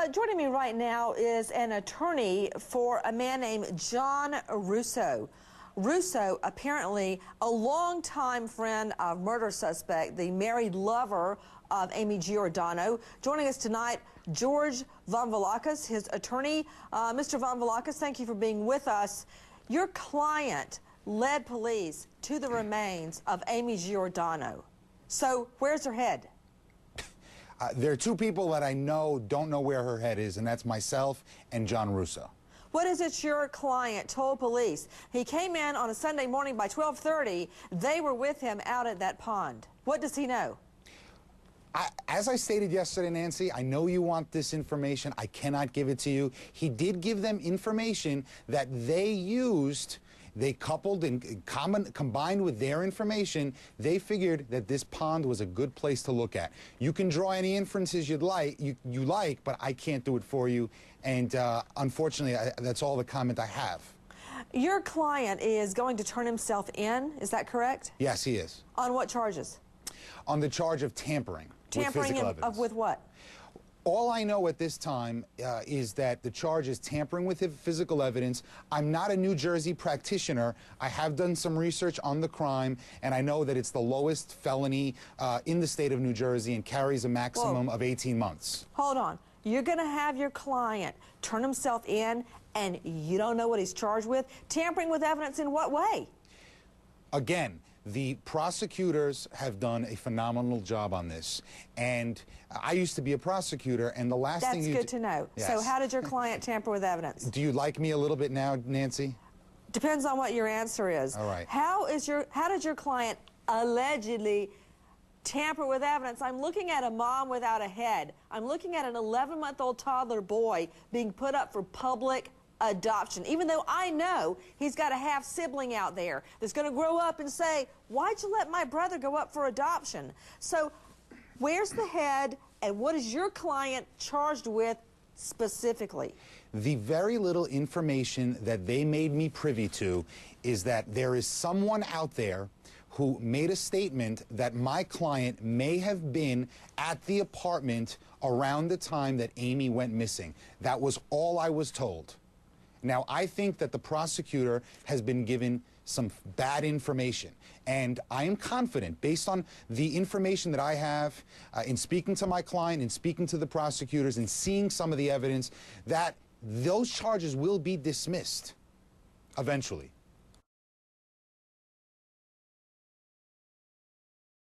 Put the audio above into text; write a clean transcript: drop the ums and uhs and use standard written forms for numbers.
Joining me right now is an attorney for a man named John Russo. Russo, apparently a longtime friend of murder suspect, the married lover of Amy Giordano. Joining us tonight, George Vonvalakis, his attorney. Mr. Vonvalakis, thank you for being with us. Your client led police to the remains of Amy Giordano. So where's her head? There are two people that I know don't know where her head is, and that's myself and John Russo. What is it your client told police? He came in on a Sunday morning by 12:30. They were with him out at that pond. What does he know? As I stated yesterday, Nancy, I know you want this information. I cannot give it to you. He did give them information that they used. They coupled and combined with their information, they figured that this pond was a good place to look at. You can draw any inferences you like, but I can't do it for you. And unfortunately, that's all the comment I have. Your client is going to turn himself in, is that correct? Yes, he is. On what charges? On the charge of tampering with physical evidence. With what? All I know at this time is that the charge is tampering with physical evidence. I'm not a New Jersey practitioner. I have done some research on the crime, and I know that it's the lowest felony in the state of New Jersey and carries a maximum of 18 months. Hold on. You're going to have your client turn himself in, and you don't know what he's charged with? Tampering with evidence in what way? Again, the prosecutors have done a phenomenal job on this, and I used to be a prosecutor, and the last thing you... That's good to know. Yes. So how did your client tamper with evidence? Do you like me a little bit now, Nancy? Depends on what your answer is. All right. How did your client allegedly tamper with evidence? I'm looking at a mom without a head. I'm looking at an 11-month-old toddler boy being put up for public adoption, even though I know he's got a half-sibling out there that's going to grow up and say, why'd you let my brother go up for adoption? So where's the head, and what is your client charged with specifically? The very little information that they made me privy to is that there is someone out there who made a statement that my client may have been at the apartment around the time that Amy went missing. That was all I was told. Now, I think that the prosecutor has been given some bad information, and I am confident, based on the information that I have in speaking to my client, in speaking to the prosecutors, and seeing some of the evidence, that those charges will be dismissed eventually.